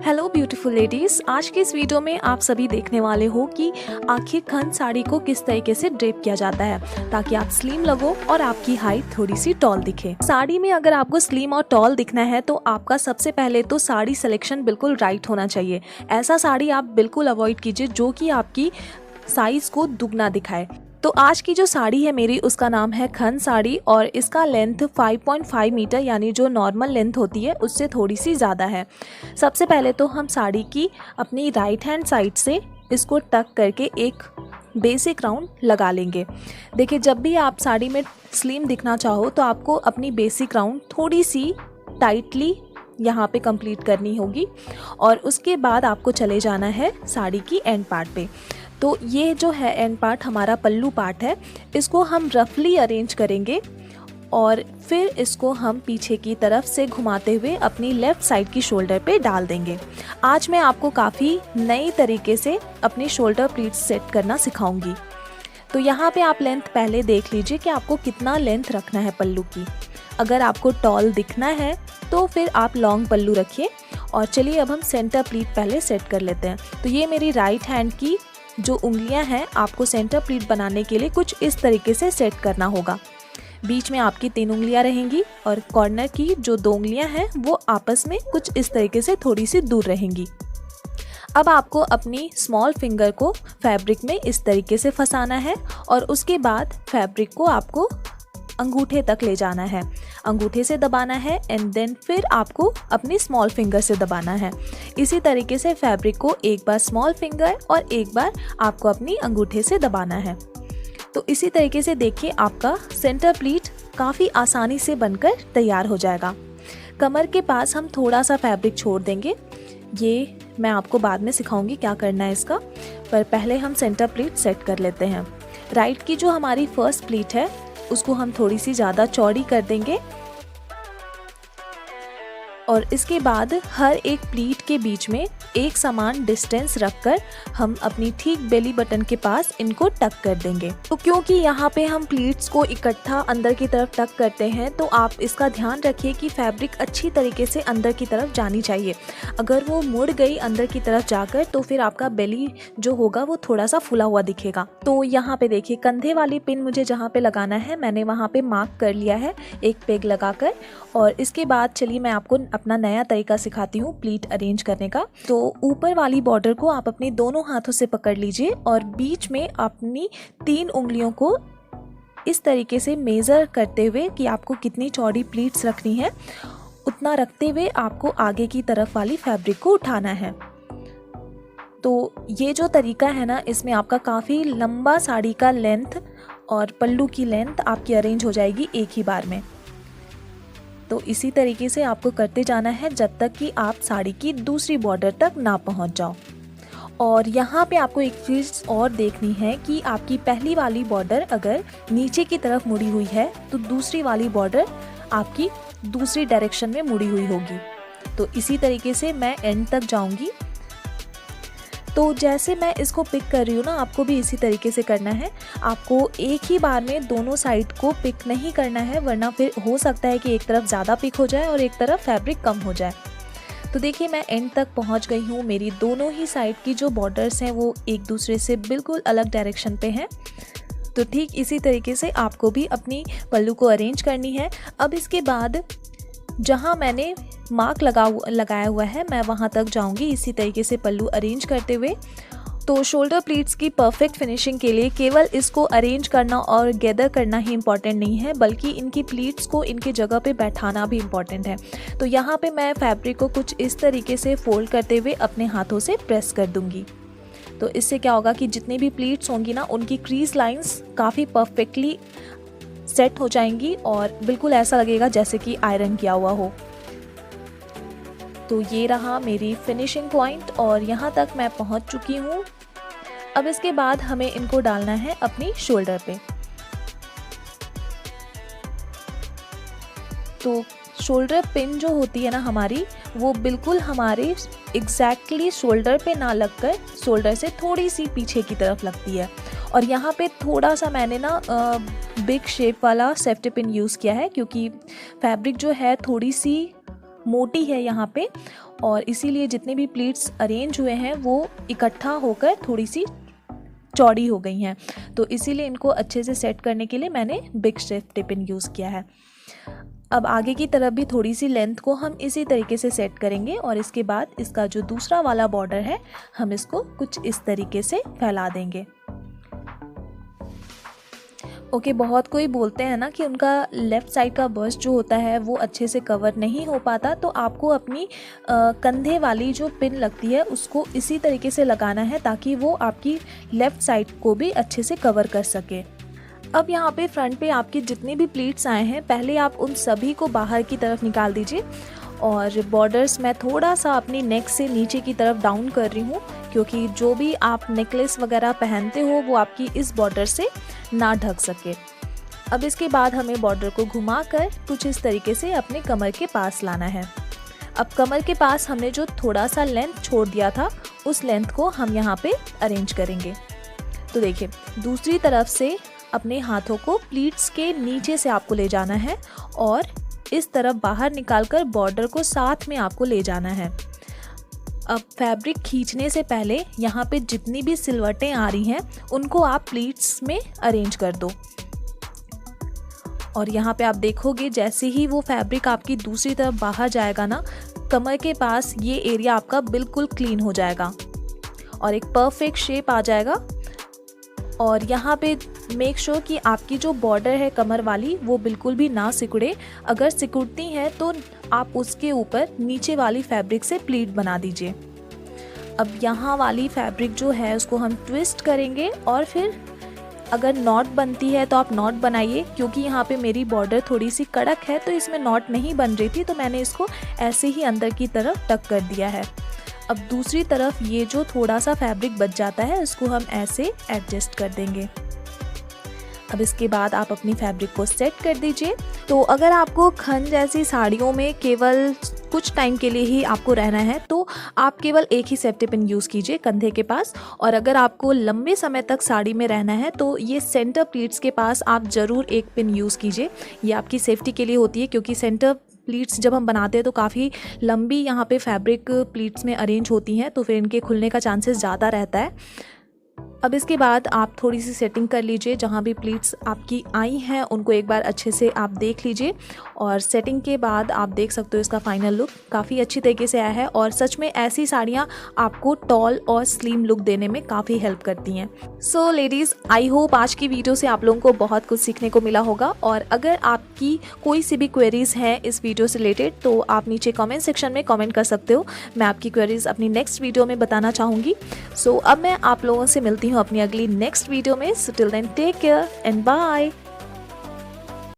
Hello beautiful ladies, आज के इस वीडियो में आप सभी देखने वाले हो कि आखिर खन साड़ी को किस तरीके से ड्रेप किया जाता है ताकि आप स्लिम लगो और आपकी हाइट थोड़ी सी टॉल दिखे। साड़ी में अगर आपको स्लिम और टॉल दिखना है तो आपका सबसे पहले तो साड़ी सिलेक्शन बिल्कुल राइट होना चाहिए। ऐसा साड़ी आप बिल्कुल अवॉइड कीजिए जो कि आपकी साइज को दुगना दिखाए। तो आज की जो साड़ी है मेरी, उसका नाम है खन साड़ी और इसका लेंथ 5.5 मीटर यानी जो नॉर्मल लेंथ होती है उससे थोड़ी सी ज़्यादा है। सबसे पहले तो हम साड़ी की अपनी राइट हैंड साइड से इसको टक करके एक बेसिक राउंड लगा लेंगे। देखिए, जब भी आप साड़ी में स्लिम दिखना चाहो तो आपको अपनी बेसिक राउंड थोड़ी सी टाइटली यहाँ पे कंप्लीट करनी होगी और उसके बाद आपको चले जाना है साड़ी की एंड पार्ट पे। तो ये जो है एंड पार्ट हमारा पल्लू पार्ट है, इसको हम रफली अरेंज करेंगे और फिर इसको हम पीछे की तरफ से घुमाते हुए अपनी लेफ़्ट साइड की शोल्डर पे डाल देंगे। आज मैं आपको काफ़ी नई तरीके से अपनी शोल्डर प्लीट्स सेट करना सिखाऊंगी। तो यहाँ पे आप लेंथ पहले देख लीजिए कि आपको कितना लेंथ रखना है पल्लू की। अगर आपको टॉल दिखना है तो फिर आप लॉन्ग पल्लू रखिए। और चलिए अब हम सेंटर प्लीट पहले सेट कर लेते हैं। तो ये मेरी राइट हैंड की जो उंगलियां हैं, आपको सेंटर प्लीट बनाने के लिए कुछ इस तरीके से सेट करना होगा। बीच में आपकी 3 उंगलियां रहेंगी और कॉर्नर की जो 2 उंगलियां हैं वो आपस में कुछ इस तरीके से थोड़ी सी दूर रहेंगी। अब आपको अपनी स्मॉल फिंगर को फैब्रिक में इस तरीके से फंसाना है और उसके बाद फैब्रिक को आपको अंगूठे तक ले जाना है, अंगूठे से दबाना है एंड देन फिर आपको अपनी स्मॉल फिंगर से दबाना है। इसी तरीके से फैब्रिक को एक बार स्मॉल फिंगर और एक बार आपको अपनी अंगूठे से दबाना है। तो इसी तरीके से देखिए आपका सेंटर प्लीट काफ़ी आसानी से बनकर तैयार हो जाएगा। कमर के पास हम थोड़ा सा फैब्रिक छोड़ देंगे, ये मैं आपको बाद में सिखाऊंगी क्या करना है इसका, पर पहले हम सेंटर प्लीट सेट कर लेते हैं। राइट की जो हमारी फर्स्ट प्लीट है उसको हम थोड़ी सी ज़्यादा चौड़ी कर देंगे और इसके बाद हर एक प्लीट के बीच में एक समान डिस्टेंस रखकर हम अपनी ठीक बेली बटन के पास इनको टक कर देंगे। तो क्योंकि यहाँ पे हम प्लीट्स को इकट्ठा अंदर की तरफ टक करते हैं तो आप इसका ध्यान रखिए कि फैब्रिक अच्छी तरीके से अंदर की तरफ जानी चाहिए। अगर वो मुड़ गई अंदर की तरफ जाकर तो फिर आपका बेली जो होगा वो थोड़ा सा फुला हुआ दिखेगा। तो यहाँ पे देखिए, कंधे वाली पिन मुझे जहाँ पे लगाना है मैंने वहाँ पे मार्क कर लिया है एक पेग लगाकर। और इसके बाद चलिए मैं आपको अपना नया तरीका सिखाती हूँ प्लीट अरेंज करने का। तो ऊपर वाली बॉर्डर को आप अपने दोनों हाथों से पकड़ लीजिए और बीच में अपनी 3 उंगलियों को इस तरीके से मेज़र करते हुए कि आपको कितनी चौड़ी प्लीट्स रखनी है उतना रखते हुए आपको आगे की तरफ वाली फैब्रिक को उठाना है। तो ये जो तरीका है ना, इसमें आपका काफ़ी लंबा साड़ी का लेंथ और पल्लू की लेंथ आपकी अरेंज हो जाएगी एक ही बार में। तो इसी तरीके से आपको करते जाना है जब तक कि आप साड़ी की दूसरी बॉर्डर तक ना पहुंच जाओ। और यहाँ पे आपको एक चीज़ और देखनी है कि आपकी पहली वाली बॉर्डर अगर नीचे की तरफ मुड़ी हुई है तो दूसरी वाली बॉर्डर आपकी दूसरी डायरेक्शन में मुड़ी हुई होगी। तो इसी तरीके से मैं एंड तक जाऊँगी। तो जैसे मैं इसको पिक कर रही हूँ ना, आपको भी इसी तरीके से करना है। आपको एक ही बार में दोनों साइड को पिक नहीं करना है, वरना फिर हो सकता है कि एक तरफ ज़्यादा पिक हो जाए और एक तरफ फैब्रिक कम हो जाए। तो देखिए मैं एंड तक पहुँच गई हूँ। मेरी दोनों ही साइड की जो बॉर्डर्स हैं वो एक दूसरे से बिल्कुल अलग डायरेक्शन पे हैं। तो ठीक इसी तरीके से आपको भी अपनी पल्लू को अरेंज करनी है। अब इसके बाद जहाँ मैंने मार्क लगाया हुआ है मैं वहाँ तक जाऊँगी इसी तरीके से पल्लू अरेंज करते हुए। तो शोल्डर प्लीट्स की परफेक्ट फिनिशिंग के लिए केवल इसको अरेंज करना और गैदर करना ही इम्पॉर्टेंट नहीं है, बल्कि इनकी प्लीट्स को इनकी जगह पे बैठाना भी इम्पॉर्टेंट है। तो यहाँ पे मैं फैब्रिक को कुछ इस तरीके से फोल्ड करते हुए अपने हाथों से प्रेस कर दूँगी। तो इससे क्या होगा कि जितनी भी प्लीट्स होंगी ना, उनकी क्रीज लाइंस काफ़ी परफेक्टली सेट हो जाएंगी और बिल्कुल ऐसा लगेगा जैसे कि आयरन किया हुआ हो। तो ये रहा मेरी फिनिशिंग पॉइंट और यहाँ तक मैं पहुँच चुकी हूँ। अब इसके बाद हमें इनको डालना है अपनी शोल्डर पे। तो शोल्डर पिन जो होती है ना हमारी, वो बिल्कुल हमारे एग्जैक्टली शोल्डर पे ना लगकर शोल्डर से थोड़ी सी पीछे की तरफ लगती है। और यहाँ पे थोड़ा सा मैंने ना बिग शेप वाला सेफ्टी पिन यूज़ किया है क्योंकि फैब्रिक जो है थोड़ी सी मोटी है यहाँ पे, और इसीलिए जितने भी प्लीट्स अरेंज हुए हैं वो इकट्ठा होकर थोड़ी सी चौड़ी हो गई हैं। तो इसीलिए इनको अच्छे से सेट करने के लिए मैंने बिग शेफ टिप इन यूज़ किया है। अब आगे की तरफ भी थोड़ी सी लेंथ को हम इसी तरीके से सेट करेंगे, और इसके बाद इसका जो दूसरा वाला बॉर्डर है हम इसको कुछ इस तरीके से फैला देंगे। ओके, बहुत कोई बोलते हैं ना कि उनका लेफ़्ट साइड का बस्ट जो होता है वो अच्छे से कवर नहीं हो पाता, तो आपको अपनी कंधे वाली जो पिन लगती है उसको इसी तरीके से लगाना है ताकि वो आपकी लेफ़्ट साइड को भी अच्छे से कवर कर सके। अब यहाँ पे फ्रंट पे आपके जितने भी प्लीट्स आए हैं पहले आप उन सभी को बाहर की तरफ निकाल दीजिए, और बॉर्डर्स मैं थोड़ा सा अपनी नेक से नीचे की तरफ डाउन कर रही हूँ, क्योंकि जो भी आप नेकलेस वगैरह पहनते हो वो आपकी इस बॉर्डर से ना ढक सके। अब इसके बाद हमें बॉर्डर को घुमाकर कुछ इस तरीके से अपने कमर के पास लाना है। अब कमर के पास हमने जो थोड़ा सा लेंथ छोड़ दिया था उस लेंथ को हम यहाँ पे अरेंज करेंगे। तो देखिए, दूसरी तरफ से अपने हाथों को प्लीट्स के नीचे से आपको ले जाना है और इस तरफ बाहर निकालकर बॉर्डर को साथ में आपको ले जाना है। अब फैब्रिक खींचने से पहले यहाँ पे जितनी भी सिलवटें आ रही हैं उनको आप प्लीट्स में अरेंज कर दो, और यहाँ पे आप देखोगे जैसे ही वो फैब्रिक आपकी दूसरी तरफ बाहर जाएगा ना, कमर के पास ये एरिया आपका बिल्कुल क्लीन हो जाएगा और एक परफेक्ट शेप आ जाएगा। और यहाँ पे मेक श्योर कि आपकी जो बॉर्डर है कमर वाली वो बिल्कुल भी ना सिकुड़े। अगर सिकुड़ती हैं तो आप उसके ऊपर नीचे वाली फैब्रिक से प्लीट बना दीजिए। अब यहाँ वाली फैब्रिक जो है उसको हम ट्विस्ट करेंगे, और फिर अगर नॉट बनती है तो आप नॉट बनाइए, क्योंकि यहाँ पे मेरी बॉर्डर थोड़ी सी कड़क है तो इसमें नॉट नहीं बन रही थी, तो मैंने इसको ऐसे ही अंदर की तरफ टक कर दिया है। अब दूसरी तरफ ये जो थोड़ा सा फैब्रिक बच जाता है उसको हम ऐसे एडजस्ट कर देंगे। अब इसके बाद आप अपनी फैब्रिक को सेट कर दीजिए। तो अगर आपको खन जैसी साड़ियों में केवल कुछ टाइम के लिए ही आपको रहना है तो आप केवल एक ही सेफ्टी पिन यूज़ कीजिए कंधे के पास, और अगर आपको लंबे समय तक साड़ी में रहना है तो ये सेंटर प्लीट्स के पास आप ज़रूर एक पिन यूज़ कीजिए। ये आपकी सेफ्टी के लिए होती है, क्योंकि सेंटर प्लीट्स जब हम बनाते हैं तो काफ़ी लंबी यहाँ पे फैब्रिक प्लीट्स में अरेंज होती हैं, तो फिर इनके खुलने का चांसेस ज़्यादा रहता है। अब इसके बाद आप थोड़ी सी सेटिंग कर लीजिए, जहाँ भी प्लीट्स आपकी आई हैं उनको एक बार अच्छे से आप देख लीजिए, और सेटिंग के बाद आप देख सकते हो इसका फाइनल लुक काफ़ी अच्छी तरीके से आया है। और सच में ऐसी साड़ियाँ आपको टॉल और स्लिम लुक देने में काफ़ी हेल्प करती हैं। सो लेडीज़, आई होप आज की वीडियो से आप लोगों को बहुत कुछ सीखने को मिला होगा, और अगर आपकी कोई सी भी क्वेरीज़ हैं इस वीडियो से रिलेटेड तो आप नीचे कॉमेंट सेक्शन में कॉमेंट कर सकते हो। मैं आपकी क्वेरीज़ अपनी नेक्स्ट वीडियो में बताना चाहूँगी। सो अब मैं आप लोगों से मिलती हूँ अपनी अगली नेक्स्ट वीडियो में। So till then take care and bye.